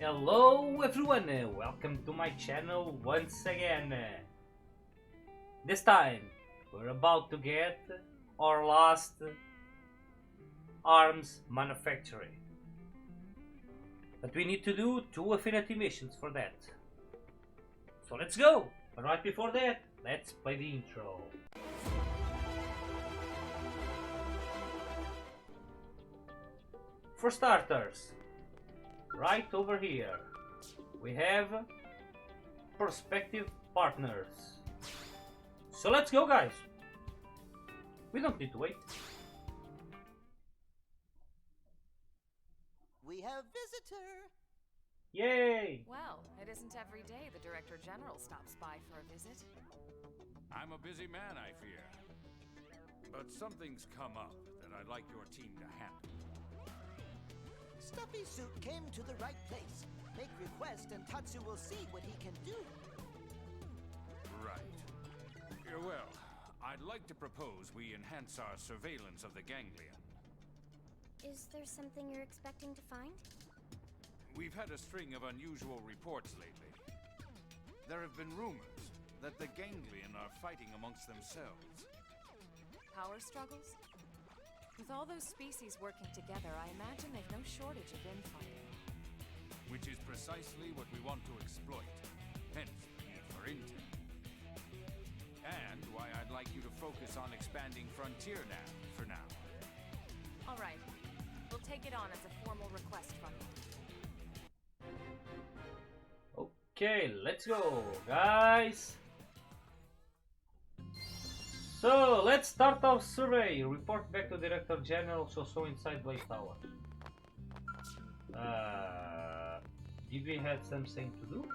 Hello everyone, welcome to my channel once again. This time we're about to get our last arms manufacturing. But we need to do 2 affinity missions for that. So let's go! But right before that, let's play the intro. For starters, right over here, we have prospective partners. So let's go, guys. We don't need to wait. We have visitor. Yay! Well, it isn't every day the Director General stops by for a visit. I'm a busy man, I fear. But something's come up that I'd like your team to handle. Stuffy Suit came to the right place. Make request and Tatsu will see what he can do. Right. Well, I'd like to propose we enhance our surveillance of the ganglion. Is there something you're expecting to find? We've had a string of unusual reports lately. There have been rumors that the ganglion are fighting amongst themselves. Power struggles? With all those species working together, I imagine they've no shortage of infighting. Which is precisely what we want to exploit. Hence, the need for intel. And why I'd like you to focus on expanding Frontier Nav for now. All right. We'll take it on as a formal request from you. Okay, let's go, guys. So let's start our survey. Report back to Director General. So inside Blaze Tower. Did we have something to do?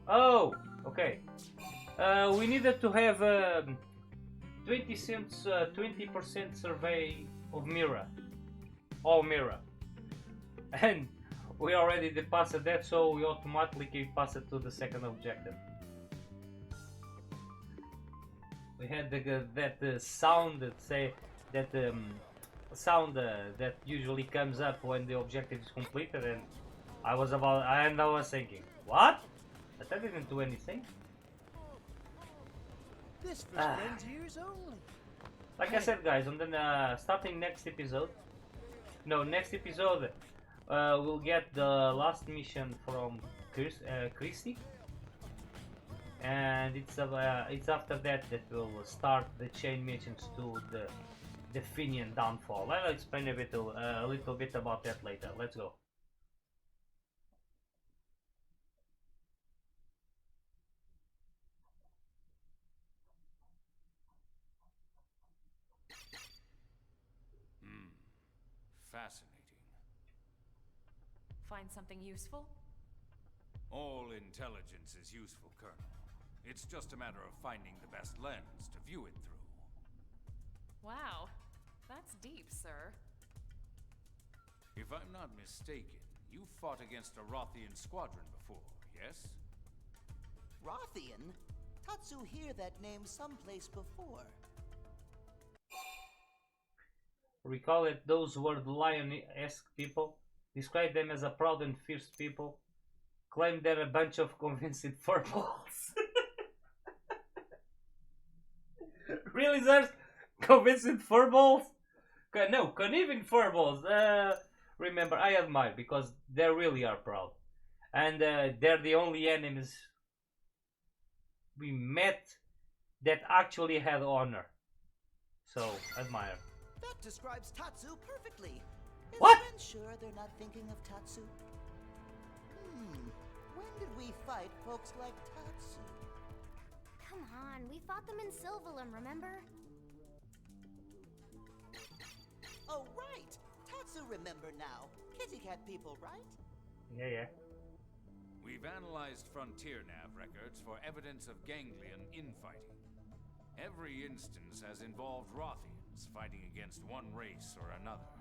Oh, okay. We needed to have 20% survey of Mira. All Mira. And we already passed that, so we automatically pass it to the second objective. We had that sound that say that sound that usually comes up when the objective is completed, and I was thinking, what? But I didn't do anything. This for friends ears only. Like I said, guys, and then starting next episode, we'll get the last mission from Christy. And it's after that we'll start the chain missions to the Finian downfall. I'll explain a little bit about that later. Let's go. Fascinating. Find something useful? All intelligence is useful, Colonel. It's just a matter of finding the best lens to view it through. Wow. That's deep, sir. If I'm not mistaken, you fought against a Rothian squadron before, yes? Rothian? Tatsu hear that name someplace before. Recall that those were the lion-esque people. Describe them as a proud and fierce people. Claim they're a bunch of convincing furballs. Really, there's convincing furballs? No, conniving furballs. Remember, I admire because they really are proud. And they're the only enemies we met that actually had honor. So, admire. That describes Tatsu perfectly. Is What? Ren sure they're not thinking of Tatsu? When did we fight folks like Tatsu? Come on, we fought them in Sylvalum, remember? Oh, right! Tatsu remember now. Kitty cat people, right? Yeah. We've analyzed Frontier Nav records for evidence of ganglion infighting. Every instance has involved Rothians fighting against one race or another.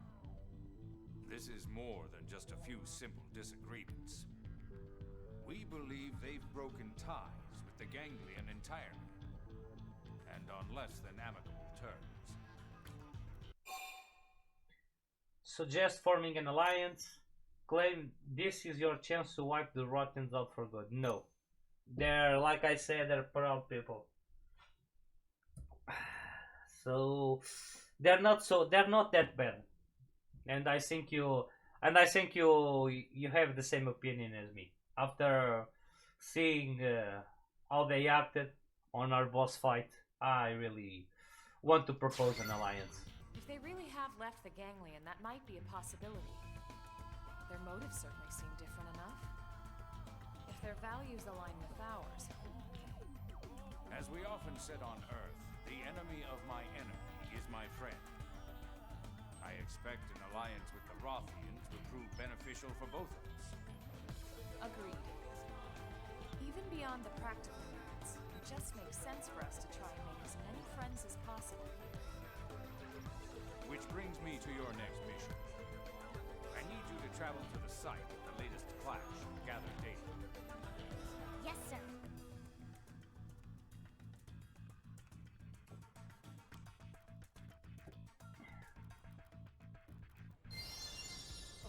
This is more than just a few simple disagreements. We believe they've broken ties with the ganglion entirely, and on less than amicable terms. Suggest forming an alliance. claim this is your chance to wipe the Rothians out for good. No. They're, like I said, they're proud people. So they're not that bad. And I think you have the same opinion as me. After seeing how they acted on our boss fight, I really want to propose an alliance. If they really have left the ganglion, that might be a possibility. Their motives certainly seem different enough. If their values align with ours. As we often said on Earth, the enemy of my enemy is my friend. I expect an alliance with the Rothians would prove beneficial for both of us. Agreed. Even beyond the practical merits, it just makes sense for us to try and make as many friends as possible. Which brings me to your next mission. I need you to travel to the site of the latest clash and gather data. Yes, sir.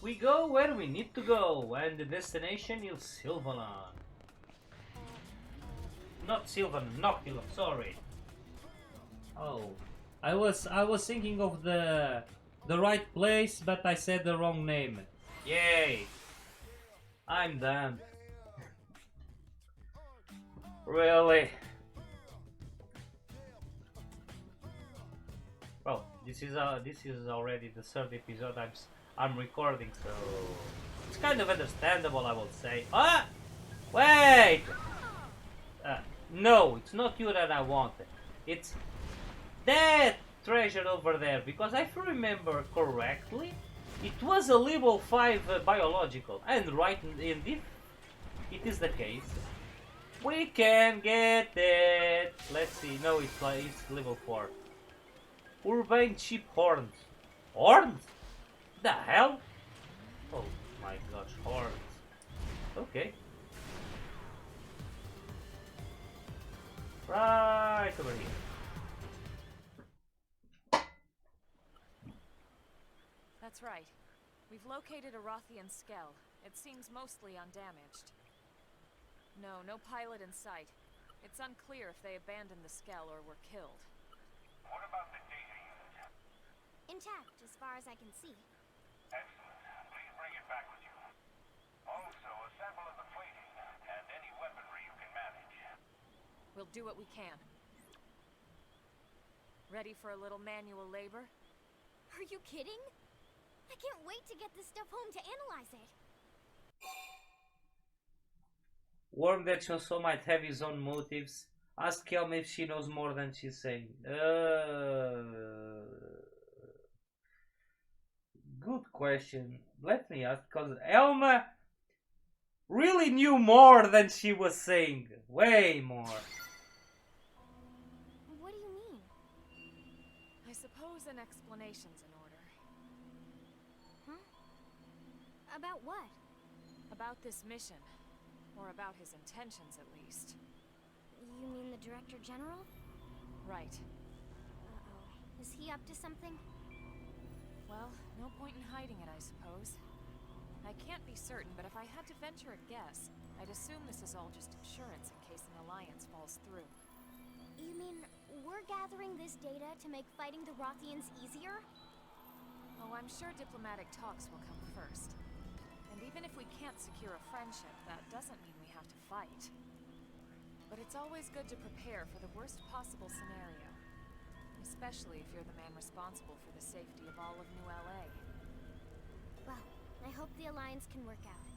We go where we need to go, and the destination is Sylvalan. Not Sylvan, Noctilum, sorry. Oh, I was thinking of the right place, but I said the wrong name. Yay! I'm done. Really? Well, this is already the third episode I'm recording, so it's kind of understandable, I would say. Ah! Wait! No, it's not you that I wanted. It's that treasure over there, because if I remember correctly, it was a level 5 biological, and right indeed, it is the case. We can get it. Let's see. No, it's level 4. Urbane sheep horns. Horns? The hell? Oh my gosh, horns. Okay. Right over here. That's right. We've located a Rothian skell. It seems mostly undamaged. No pilot in sight. It's unclear if they abandoned the skell or were killed. What about the data unit? Intact, as far as I can see. Excellent. Please bring it back with you. Also, a sample of the plating and any weaponry you can manage. We'll do what we can. Ready for a little manual labor? Are you kidding? I can't wait to get this stuff home to analyze it. Worm that also might have his own motives. Ask Elma if she knows more than she's saying. Good question. Let me ask, because Elma really knew more than she was saying. Way more. What do you mean? I suppose an explanation's in order. Huh? About what? About this mission. Or about his intentions, at least. You mean the Director General? Right. Uh-oh. Is he up to something? Well, no point in hiding it, I suppose. I can't be certain, but if I had to venture a guess, I'd assume this is all just insurance in case an alliance falls through. You mean we're gathering this data to make fighting the Rothians easier? Oh, I'm sure diplomatic talks will come first. And even if we can't secure a friendship, that doesn't mean we have to fight. But it's always good to prepare for the worst possible scenario. Especially if you're the man responsible for the safety of all of New LA. Well, I hope the Alliance can work out.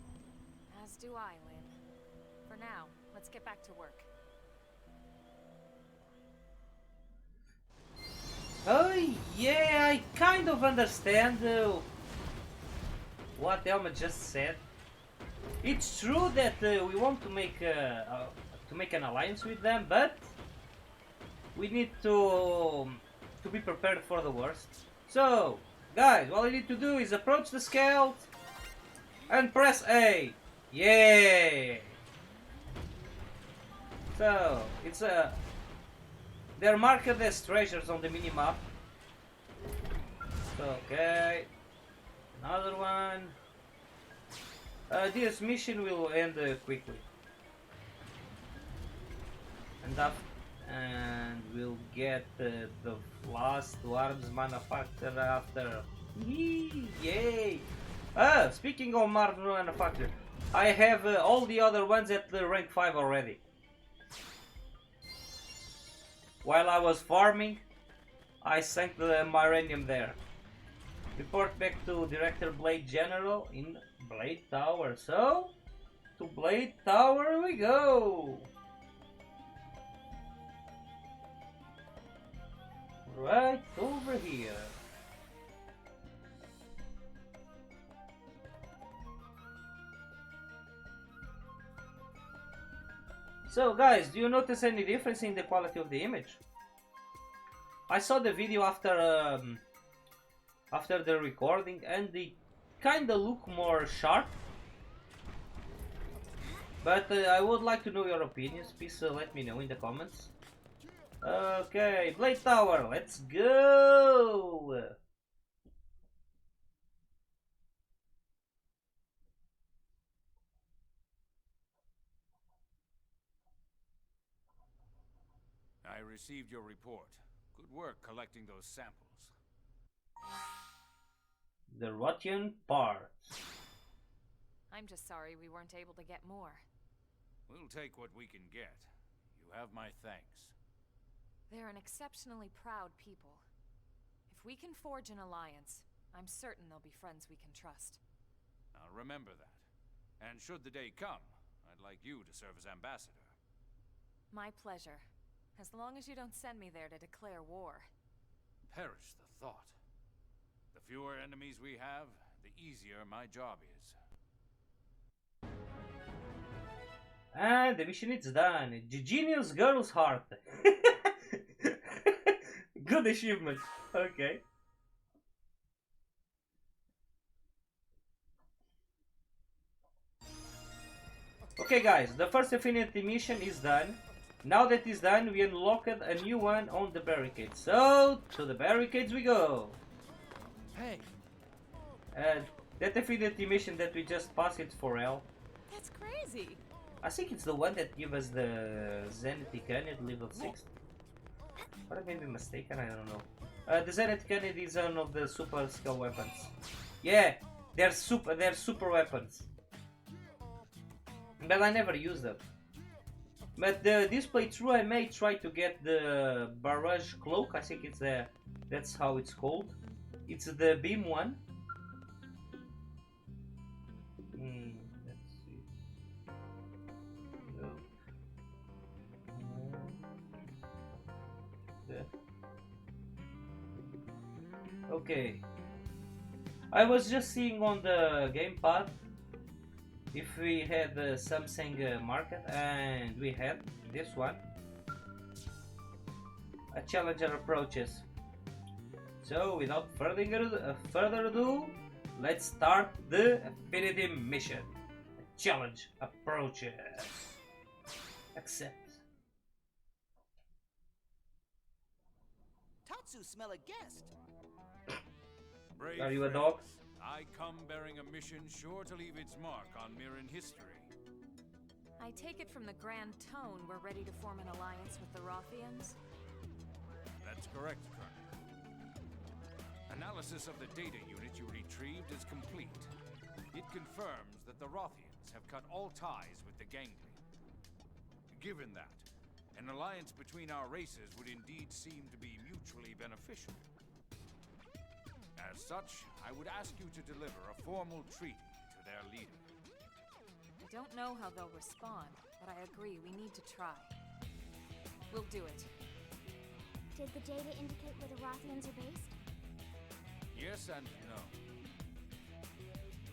As do I, Lynn. For now, let's get back to work. Oh yeah, I kind of understand what Elma just said. It's true that we want to make an alliance with them, but we need to be prepared for the worst. So, guys, all you need to do is approach the scout and press A. Yay! So, it's they're marked as treasures on the minimap. So, okay. Another one. This mission will end quickly. And we'll get the last Worms manufacturer after. Yay! Speaking of Mars manufacturer, I have all the other ones at the rank 5 already. While I was farming, I sank the Myranium there. Report back to Director Blade General in Blade Tower. So, to Blade Tower we go! Right over here. So guys, do you notice any difference in the quality of the image? I saw the video after the recording and they kinda look more sharp. But I would like to know your opinions. Please let me know in the comments. Okay, Blade Tower, let's go! I received your report. Good work collecting those samples. The Rothian parts. I'm just sorry we weren't able to get more. We'll take what we can get. You have my thanks. They're an exceptionally proud people. If we can forge an alliance, I'm certain they'll be friends we can trust. I'll remember that. And should the day come, I'd like you to serve as ambassador. My pleasure. As long as you don't send me there to declare war. Perish the thought. The fewer enemies we have, the easier my job is. And the mission is done. Genius Girl's Heart. Good achievement. Okay. Okay guys, the first Infinity mission is done. Now that is done, we unlocked a new one on the barricades. So, to the barricades we go. Hey! That Infinity mission that we just passed, it's for L. That's crazy! I think it's the one that gives us the Zenith Cannon level 6. Or I may be mistaken, I don't know. The Zenith Cannon is one of the super skill weapons. Yeah, they're super weapons. But I never use them. But this playthrough I may try to get the Barrage Cloak, I think it's that's how it's called. It's the beam one. Let's see. No. Okay. I was just seeing on the gamepad if we had Samsung market, and we had this one. A challenger approaches. So without further ado, let's start the Infinity mission. A challenge approaches. Accept. Tatsu smell a guest. Brave Are you a friends, dog? I come bearing a mission sure to leave its mark on Mirren history. I take it from the grand tone we're ready to form an alliance with the Rothians? That's correct, Colonel. Analysis of the data unit you retrieved is complete. It confirms that the Rothians have cut all ties with the Ganglion. Given that, an alliance between our races would indeed seem to be mutually beneficial. As such, I would ask you to deliver a formal treaty to their leader. I don't know how they'll respond, but I agree we need to try. We'll do it. Did the data indicate where the Rothians are based? Yes and no.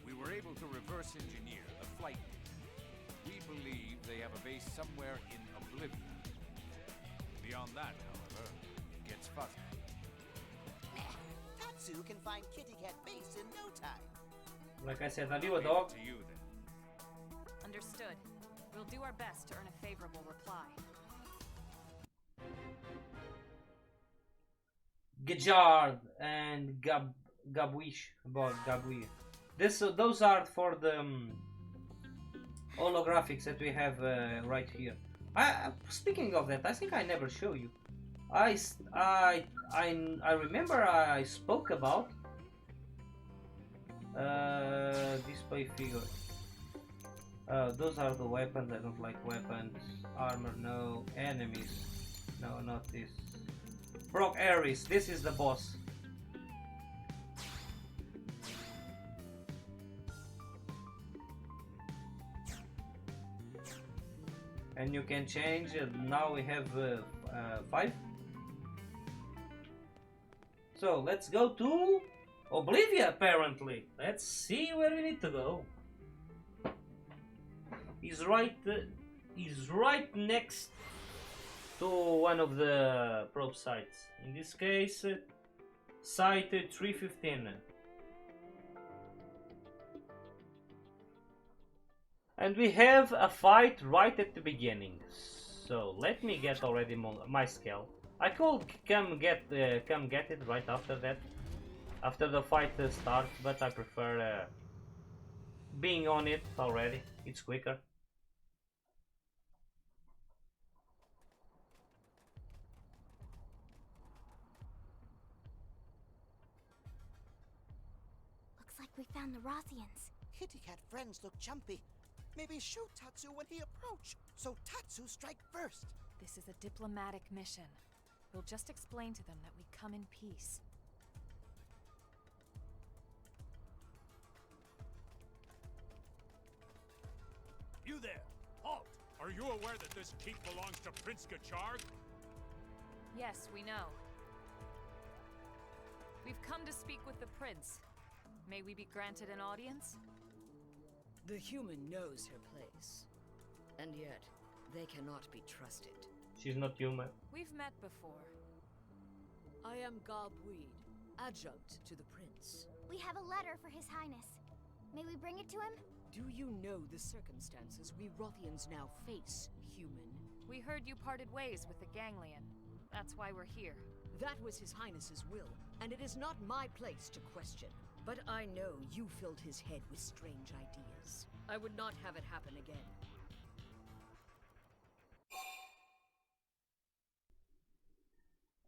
We were able to reverse engineer the flight data. We believe they have a base somewhere in Oblivion. Beyond that, however, it gets fuzzy. Tatsu can find Kitty Cat base in no time. Like I said, are you a Leave it dog? to you then. Understood. We'll do our best to earn a favorable reply. Gejard and Gabwish. Those are for the holographics that we have right here. Speaking of that, I think I never show you. I remember I spoke about display figure. Those are the weapons. I don't like weapons. Armor, no. Enemies, no, not this. Brock Ares, this is the boss. And you can change. Now we have 5. So let's go to Oblivia. Apparently, let's see where we need to go. He's right next to one of the probe sites. In this case, site 315. And we have a fight right at the beginning. So let me get already my scale. I could come get it right after that, after the fight starts, but I prefer being on it already. It's quicker. Looks like we found the Rothians. Kitty Cat friends look jumpy. Maybe shoot Tatsu when he approach, so Tatsu strike first. This is a diplomatic mission. We'll just explain to them that we come in peace. You there! Halt! Are you aware that this keep belongs to Prince Gacharg? Yes, we know. We've come to speak with the prince. May we be granted an audience? The human knows her place, and yet they cannot be trusted. She's not human. We've met before. I am Gobweed, adjunct to the prince. We have a letter for His Highness. May we bring it to him? Do you know the circumstances we Rothians now face, human? We heard you parted ways with the Ganglion. That's why we're here. That was His Highness's will, and it is not my place to question. But I know you filled his head with strange ideas. I would not have it happen again.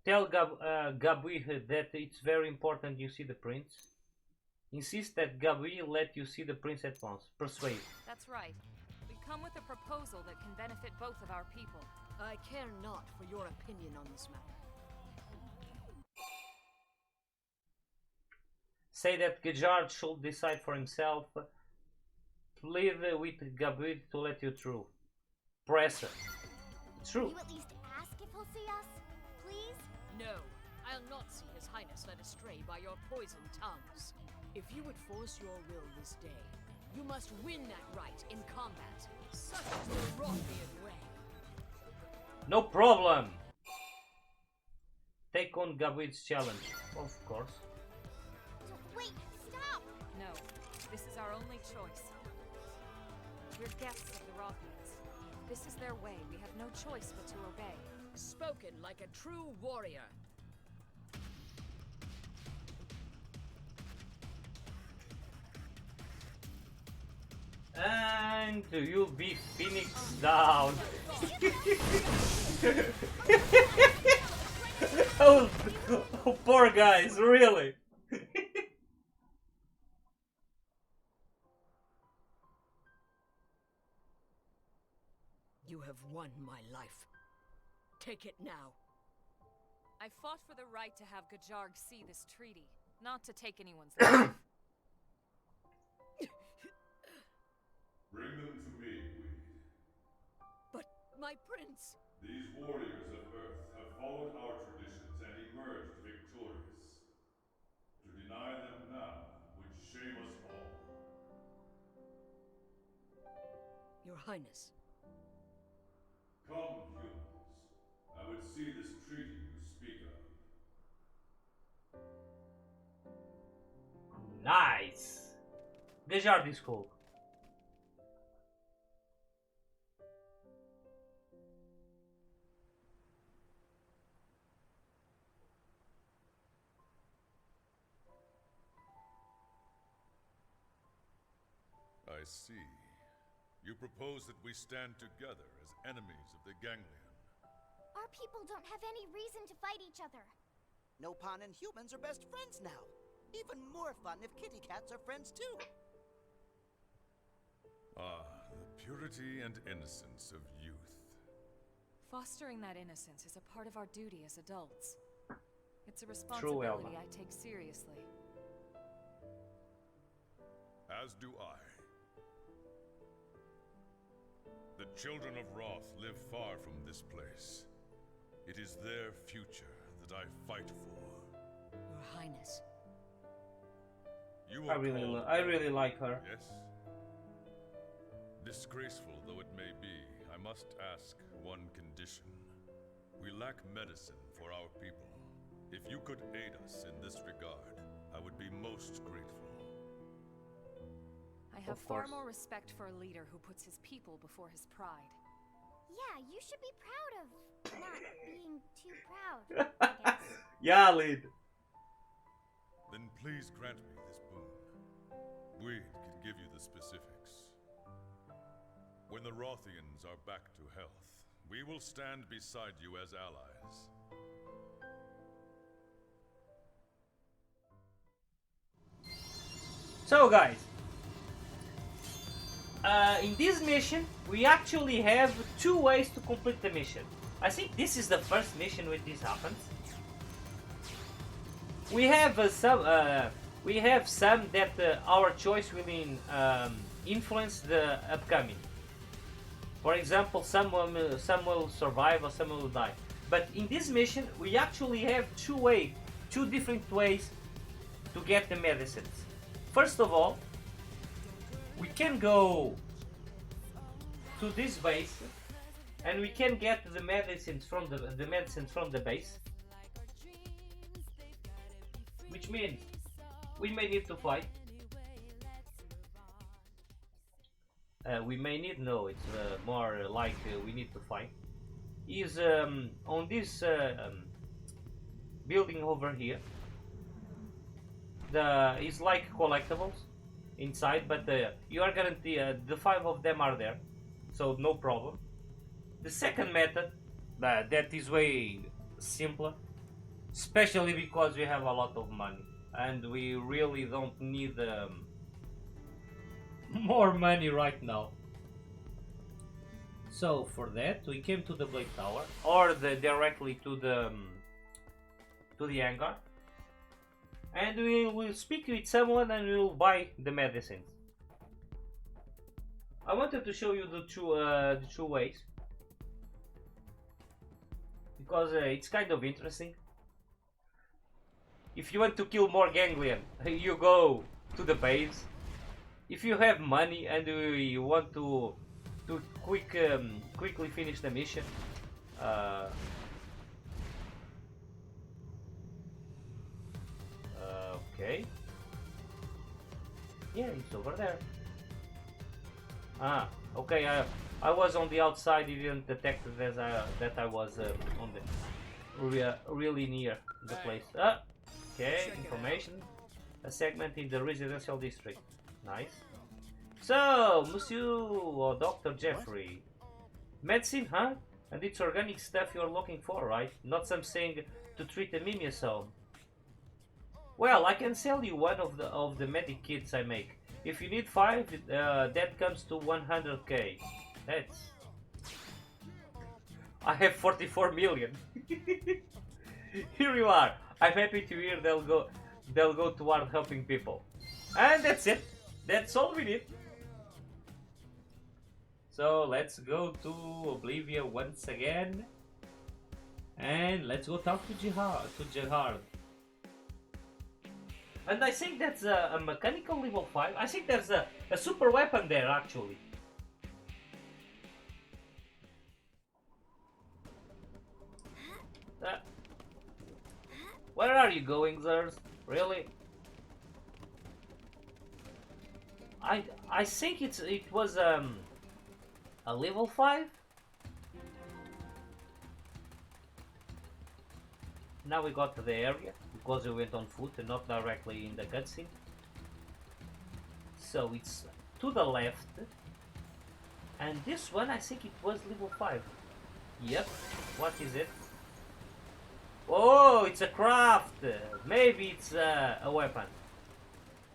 Tell Gabui that it's very important you see the prince. Insist that Gabui let you see the prince at once. Persuade. That's right. We come with a proposal that can benefit both of our people. I care not for your opinion on this matter. Say that Gajard should decide for himself. Plead with Gabui to let you through. Press it. True. Will you at least ask if he'll see us? Please? No, I'll not see His Highness led astray by your poisoned tongues. If you would force your will this day, you must win that right in combat. Such is the Rothian way. No problem. Take on Gabui's challenge, of course. Wait, stop! No, this is our only choice. We're guests of the Rothians. This is their way. We have no choice but to obey. Spoken like a true warrior. And you'll be Phoenix down. oh, poor guys, really. You have won my life. Take it now. I fought for the right to have Gajarg see this treaty, not to take anyone's life. Bring them to me, Weed. But my prince... These warriors of Earth have followed our traditions and emerged victorious. To deny them now would shame us all. Your Highness. Come, humans. I would see this treaty you speak of. Nice. Gajard is cool. I see. You propose that we stand together as enemies of the ganglion. Our people don't have any reason to fight each other. Nopon and humans are best friends now. Even more fun if kitty cats are friends too. Ah, the purity and innocence of youth. Fostering that innocence is a part of our duty as adults. It's a True, Elma. responsibility I take seriously. As do I. The children of Roth live far from this place. It is their future that I fight for. Your Highness. You I are really like her. Yes? Disgraceful though it may be, I must ask one condition. We lack medicine for our people. If you could aid us in this regard, I would be most grateful. I have Of far course. more respect for a leader who puts his people before his pride. Yeah, you should be proud of not being too proud, I guess. Yeah, lead. Then please grant me this boon. Weed can give you the specifics. When the Rothians are back to health, we will stand beside you as allies. So guys, in this mission we actually have two ways to complete the mission. I think this is the first mission where this happens. We have some that our choice will influence the upcoming. For example, some will survive or some will die. But in this mission we actually have two different ways to get the medicines. First of all, we can go to this base and we can get the medicines from the base, which means we may need to fight. We may need, no, it's more like we need to fight. Is on this building over here. It's like collectibles inside, but you are guaranteed the 5 of them are there, so no problem. The second method, that is way simpler, especially because we have a lot of money and we really don't need more money right now. So for that we came to the Blade Tower or directly to the hangar. And we will speak with someone and we will buy the medicines. I wanted to show you the two ways because it's kind of interesting. If you want to kill more ganglion, you go to the base. If you have money and you want to quickly finish the mission, okay. Yeah, it's over there. Ah, okay. I was on the outside. You didn't detect that I was on the really near the place. Ah, okay. Information. A segment in the residential district. Nice. So, Monsieur or Dr. Jeffrey, medicine, huh? And it's organic stuff you're looking for, right? Not something to treat anemia, so. Well, I can sell you one of the medic kits I make. If you need 5, that comes to 100k. That's. I have 44 million. Here you are. I'm happy to hear they'll go toward helping people. And that's it. That's all we need. So let's go to Oblivia once again. And let's go talk to Gerhard. And I think that's a mechanical level 5. I think there's a super weapon there actually. Where are you going, Zers? Really? I think it was a level 5. Now we got to the area because we went on foot and not directly in the cutscene. So it's to the left. And this one, I think it was level 5. Yep. What is it? Oh, it's a craft. Maybe it's a weapon.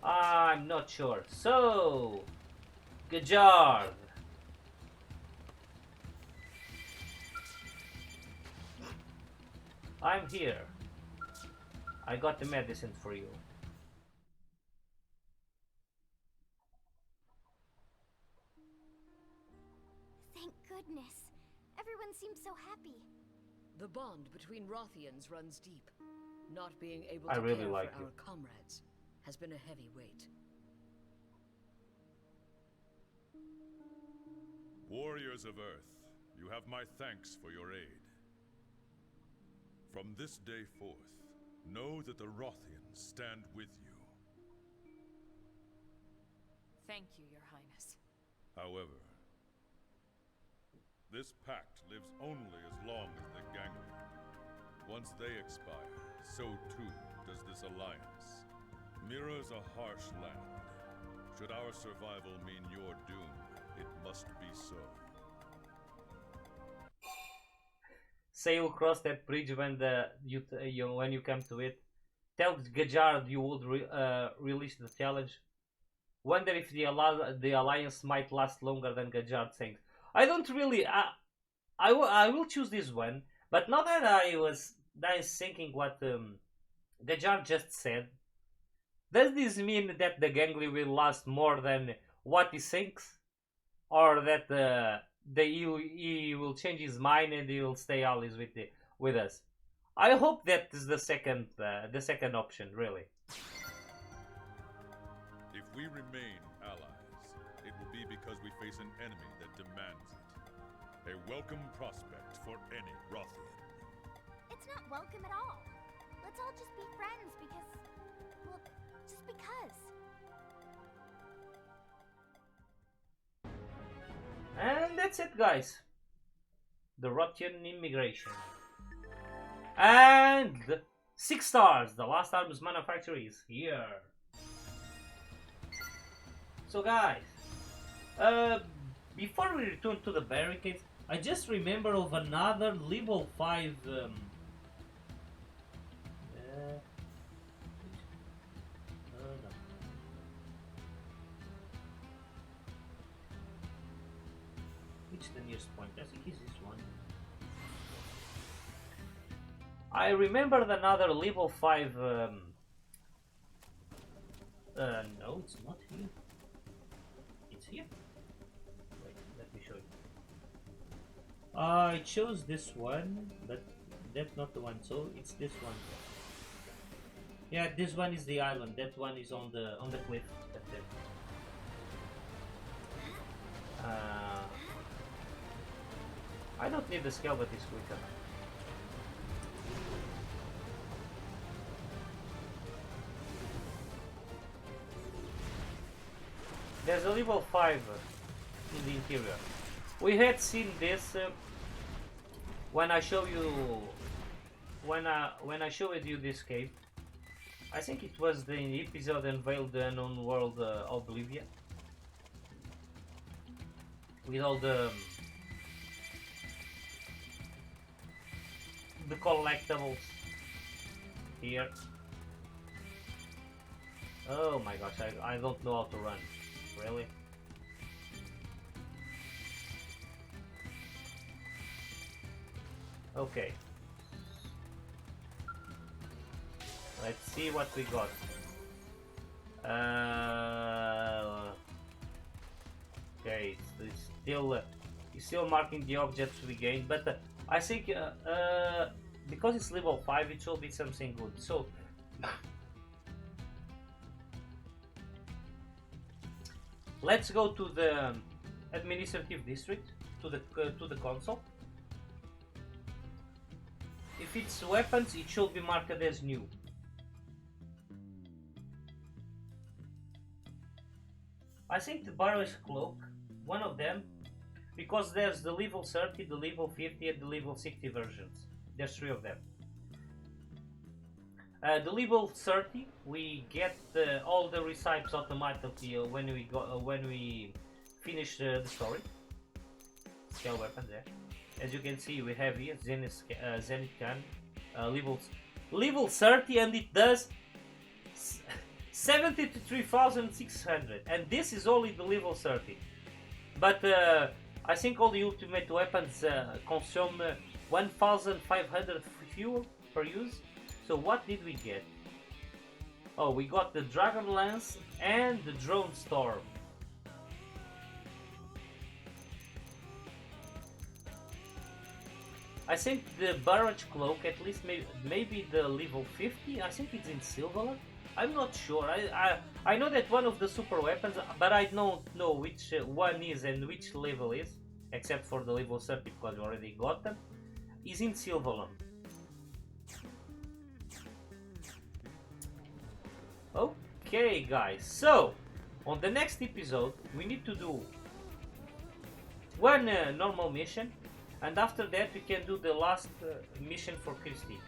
I'm not sure. So, Gajard. I'm here. I got the medicine for you. Thank goodness. Everyone seems so happy. The bond between Rothians runs deep. Not being able I to really care like for you. our comrades has been a heavy weight. Warriors of Earth, you have my thanks for your aid. From this day forth, know that the Rothians stand with you. Thank you, Your Highness. However, this pact lives only as long as the Ganglion. Once they expire, so too does this alliance. Mira's a harsh land. Should our survival mean your doom, it must be so. Sail across that bridge when when you come to it. Tell Gajard you would release the challenge. Wonder if the alliance might last longer than Gajard thinks. I don't really. I will choose this one. But now that I was thinking what Gajard just said, does this mean that the Gangly will last more than what he thinks, or that he will change his mind and he will stay always with us? I hope that is the second option, really. If we remain allies, it will be because we face an enemy that demands it. A welcome prospect for any Rothian. It's not welcome at all. Let's all just be friends because, well, just because. And that's it, guys. The Rothian immigration. And 6 stars. The last arms manufacturer is here. So, guys, before we return to the barricades, I just remember of another level 5. No. Which is the nearest point? I think it's this one. I remembered another level 5. No, it's not here. It's here. Wait, let me show you. I chose this one, but that's not the one. So it's this one. Yeah, this one is the island. That one is on the cliff. That's it. I don't need the scale, but it's quicker. There's a level 5 in the interior. We had seen this when I show you when I showed you this cave. I think it was the episode Unveiled the Unknown World Oblivion, with all the collectibles here. Oh my gosh, I don't know how to run. Really? Okay. Let's see what we got. Okay, it's still marking the objects we gained, but I think because it's level 5, it should be something good. So let's go to the administrative district, to the console. If it's weapons, it should be marked as new. I think the Barrow's Cloak, one of them, because there's the level 30, the level 50 and the level 60 versions. There's 3 of them. The level 30, we get all the recipes automatically when we finish the story. scale weapons there. As you can see, we have here Zenith Gun, level 30, and it does 73,600, and this is only the level 30. But I think all the ultimate weapons consume 1,500 fuel per use. So what did we get? Oh, we got the Dragon Lance and the Drone Storm. I think the Barrage Cloak, at least maybe the level 50, I think it's in Silver. I'm not sure. I know that one of the super weapons, but I don't know which one is and which level is, except for the level 30 because we already got them, is in Silverland. Okay guys, so on the next episode we need to do one normal mission, and after that we can do the last mission for Christy.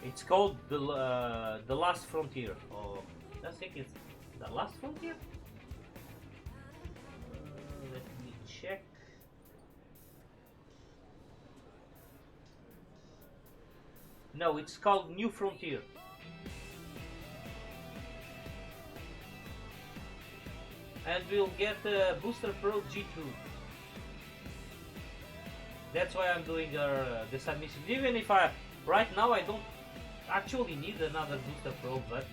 It's called the Last Frontier, or I think it's the Last Frontier. Let me check. No, it's called New Frontier. And we'll get Booster Pro G2. That's why I'm doing the submission. Even if right now I don't actually need another Booster Pro, but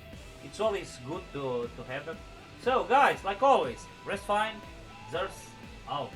it's always good to have them. So guys, like always, rest fine, Zers out.